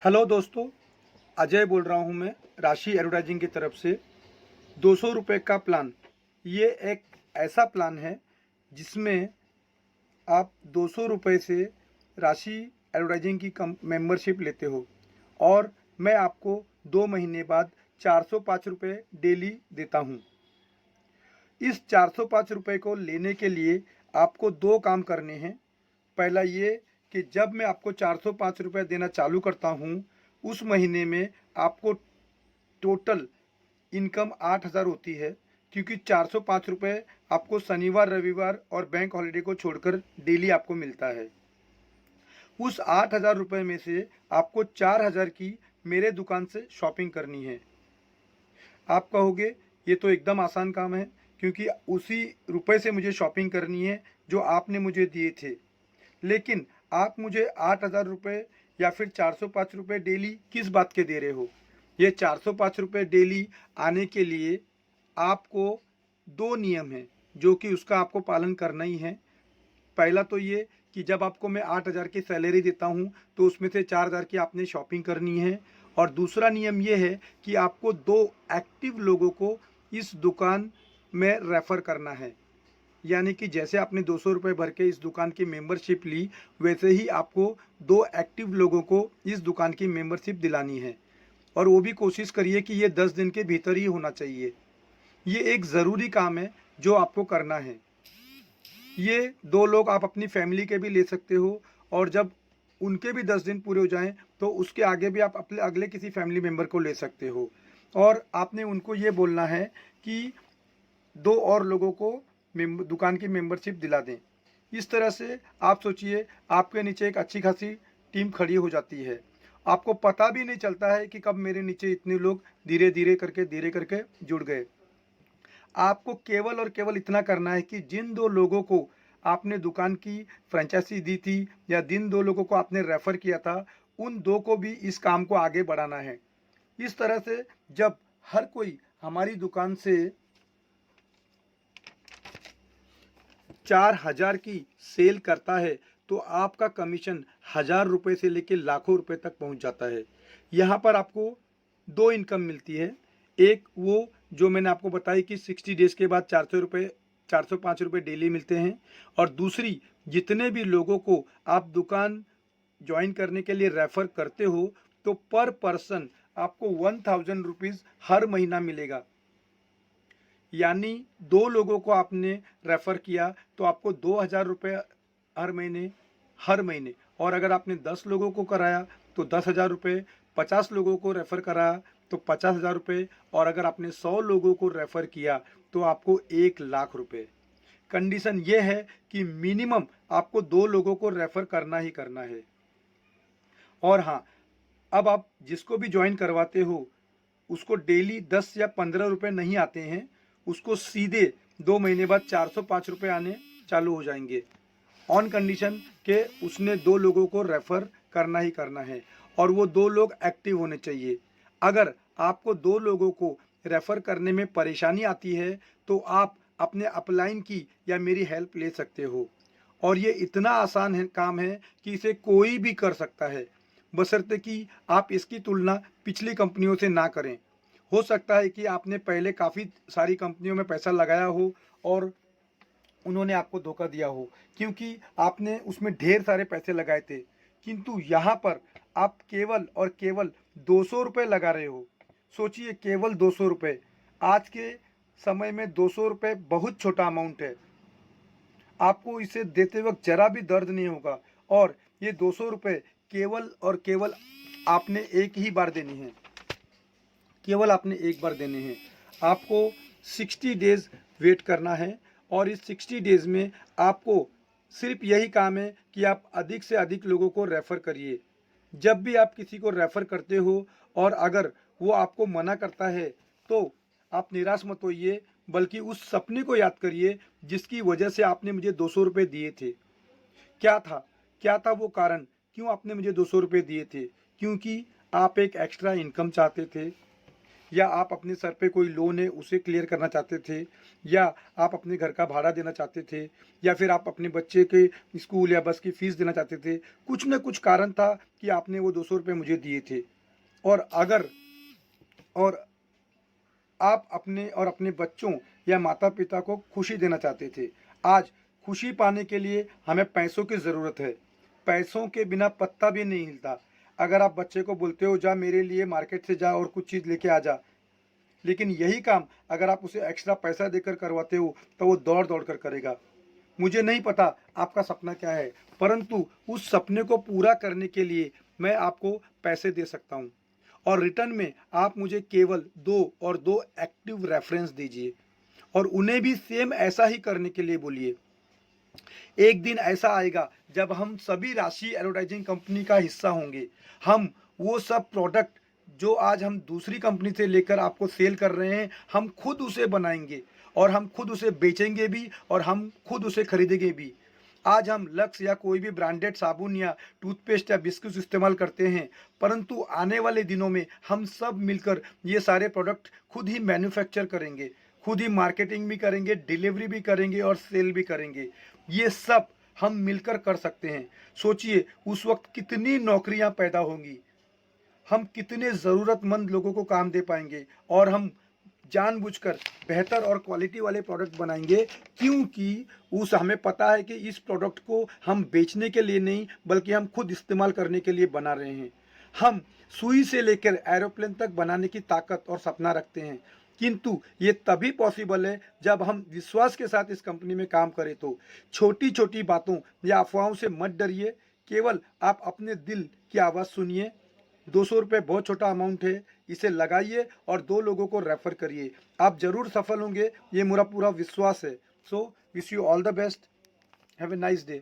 Hello दोस्तों, अजय बोल रहा हूँ मैं राशि एडवर्टाइजिंग की तरफ से। 200 रुपये का प्लान, ये एक ऐसा प्लान है जिसमें आप 200 रुपये से राशि एडवर्टाइजिंग की मेंबरशिप लेते हो और मैं आपको 2 महीने बाद 405 रुपये डेली देता हूँ। इस 405 रुपये को लेने के लिए आपको दो काम करने हैं। पहला ये कि जब मैं आपको 405 रुपये देना चालू करता हूँ, उस महीने में आपको टोटल इनकम 8,000 होती है, क्योंकि 405 रुपये आपको शनिवार रविवार और बैंक हॉलिडे को छोड़कर डेली आपको मिलता है। उस 8,000 रुपये में से आपको 4,000 की मेरे दुकान से शॉपिंग करनी है। आप कहोगे ये तो एकदम आसान काम है, क्योंकि उसी रुपए से मुझे शॉपिंग करनी है जो आपने मुझे दिए थे। लेकिन आप मुझे 8,000 रुपये या फिर 405 रुपये डेली किस बात के दे रहे हो? ये 405 रुपये डेली आने के लिए आपको दो नियम हैं जो कि उसका आपको पालन करना ही है। पहला तो ये कि जब आपको मैं 8,000 की सैलरी देता हूँ तो उसमें से 4,000 की आपने शॉपिंग करनी है। और दूसरा नियम ये है कि आपको दो एक्टिव लोगों को इस दुकान में रेफ़र करना है। यानी कि जैसे आपने 200 रुपये भर के इस दुकान की मेंबरशिप ली, वैसे ही आपको दो एक्टिव लोगों को इस दुकान की मेंबरशिप दिलानी है। और वो भी कोशिश करिए कि ये 10 दिन के भीतर ही होना चाहिए। ये एक ज़रूरी काम है जो आपको करना है। ये दो लोग आप अपनी फैमिली के भी ले सकते हो, और जब उनके भी 10 दिन पूरे हो जाएं तो उसके आगे भी आप अपने अगले किसी फैमिली मेम्बर को ले सकते हो। और आपने उनको ये बोलना है कि दो और लोगों को दुकान की मेंबरशिप दिला दें। इस तरह से आप सोचिए, आपके नीचे एक अच्छी खासी टीम खड़ी हो जाती है। आपको पता भी नहीं चलता है कि कब मेरे नीचे इतने लोग धीरे करके जुड़ गए। आपको केवल और केवल इतना करना है कि जिन दो लोगों को आपने दुकान की फ्रेंचाइजी दी थी या जिन दो लोगों को आपने रेफ़र किया था, उन दो को भी इस काम को आगे बढ़ाना है। इस तरह से जब हर कोई हमारी दुकान से 4,000 की सेल करता है तो आपका कमीशन 1,000 रुपये से लेकर लाखों रुपए तक पहुंच जाता है। यहाँ पर आपको दो इनकम मिलती है। एक वो जो मैंने आपको बताई कि 60 डेज़ के बाद 405 रुपये डेली मिलते हैं, और दूसरी जितने भी लोगों को आप दुकान ज्वाइन करने के लिए रेफ़र करते हो तो पर पर्सन आपको 1,000 रुपीज़ हर महीना मिलेगा। यानी दो लोगों को आपने रेफ़र किया तो आपको 2,000 रुपये हर महीने। और अगर आपने 10 लोगों को कराया तो 10,000 रुपये, 50 लोगों को रेफ़र कराया तो 50,000 रुपये, और अगर आपने 100 लोगों को रेफ़र किया तो आपको 1,00,000 रुपये। कंडीशन ये है कि मिनिमम आपको दो लोगों को रेफ़र करना ही करना है। और हाँ, अब आप जिसको भी ज्वाइन करवाते हो उसको डेली 10 या 15 रुपये नहीं आते हैं, उसको सीधे 2 महीने बाद 405 रुपये आने चालू हो जाएंगे, ऑन कंडीशन के उसने दो लोगों को रेफ़र करना ही करना है और वो दो लोग एक्टिव होने चाहिए। अगर आपको दो लोगों को रेफ़र करने में परेशानी आती है तो आप अपने अपलाइन की या मेरी हेल्प ले सकते हो। और ये इतना आसान है काम है कि इसे कोई भी कर सकता है, बशर्ते कि आप इसकी तुलना पिछली कंपनियों से ना करें। हो सकता है कि आपने पहले काफ़ी सारी कंपनियों में पैसा लगाया हो और उन्होंने आपको धोखा दिया हो, क्योंकि आपने उसमें ढेर सारे पैसे लगाए थे, किंतु यहाँ पर आप केवल और केवल 200 रुपये लगा रहे हो। सोचिए, केवल 200 रुपये। आज के समय में 200 रुपये बहुत छोटा अमाउंट है। आपको इसे देते वक्त ज़रा भी दर्द नहीं होगा, और ये 200 रुपये केवल और केवल आपने एक ही बार देनी है। केवल आपने एक बार देने हैं। आपको 60 डेज़ वेट करना है, और इस 60 डेज़ में आपको सिर्फ यही काम है कि आप अधिक से अधिक लोगों को रेफ़र करिए। जब भी आप किसी को रेफ़र करते हो और अगर वो आपको मना करता है तो आप निराश मत होइए, बल्कि उस सपने को याद करिए जिसकी वजह से आपने मुझे 200 रुपये दिए थे। क्या था? क्या था वो कारण? क्यों आपने मुझे 200 रुपये दिए थे? क्योंकि आप एक एक्स्ट्रा इनकम चाहते थे। या आप अपने सर पे कोई लोन है उसे क्लियर करना चाहते थे, या आप अपने घर का भाड़ा देना चाहते थे, या फिर आप अपने बच्चे के स्कूल या बस की फ़ीस देना चाहते थे, कुछ न कुछ कारण था कि आपने वो 200 रुपये मुझे दिए थे। और अगर और आप अपने और अपने बच्चों या माता-पिता को खुशी देना चाहते थे। आज खुशी पाने के लिए हमें पैसों की ज़रूरत है। पैसों के बिना पत्ता भी नहीं हिलता। अगर आप बच्चे को बोलते हो जा मेरे लिए मार्केट से जा और कुछ चीज़ लेके आ जा, लेकिन यही काम अगर आप उसे एक्स्ट्रा पैसा देकर करवाते हो तो वो दौड़-दौड़ कर करेगा। मुझे नहीं पता आपका सपना क्या है, परंतु उस सपने को पूरा करने के लिए मैं आपको पैसे दे सकता हूँ। और रिटर्न में आप मुझे केवल 2 और 2 एक्टिव रेफरेंस दीजिए और उन्हें भी सेम ऐसा ही करने के लिए बोलिए। एक दिन ऐसा आएगा जब हम सभी राशि एडवर्टाइजिंग कंपनी का हिस्सा होंगे। हम वो सब प्रोडक्ट जो आज हम दूसरी कंपनी से लेकर आपको सेल कर रहे हैं, हम खुद उसे बनाएंगे और हम खुद उसे बेचेंगे भी और हम खुद उसे खरीदेंगे भी। आज हम लक्स या कोई भी ब्रांडेड साबुन या टूथपेस्ट या बिस्कुट इस्तेमाल करते हैं, परंतु आने वाले दिनों में हम सब मिलकर ये सारे प्रोडक्ट खुद ही मैन्युफैक्चर करेंगे, खुद ही मार्केटिंग भी करेंगे, डिलीवरी भी करेंगे और सेल भी करेंगे। ये सब हम मिलकर कर सकते हैं। सोचिए उस वक्त कितनी नौकरियां पैदा होंगी, हम कितने ज़रूरतमंद लोगों को काम दे पाएंगे और हम जानबूझकर बेहतर और क्वालिटी वाले प्रोडक्ट बनाएंगे, क्योंकि उस हमें पता है कि इस प्रोडक्ट को हम बेचने के लिए नहीं बल्कि हम खुद इस्तेमाल करने के लिए बना रहे हैं। हम सुई से लेकर एरोप्लेन तक बनाने की ताकत और सपना रखते हैं, किंतु ये तभी पॉसिबल है जब हम विश्वास के साथ इस कंपनी में काम करें। तो छोटी छोटी बातों या अफवाहों से मत डरिए, केवल आप अपने दिल की आवाज़ सुनिए। 200 रुपये बहुत छोटा अमाउंट है, इसे लगाइए और 2 लोगों को रेफ़र करिए। आप ज़रूर सफल होंगे, ये मेरा पूरा विश्वास है। So wish you all the best. Have a nice day.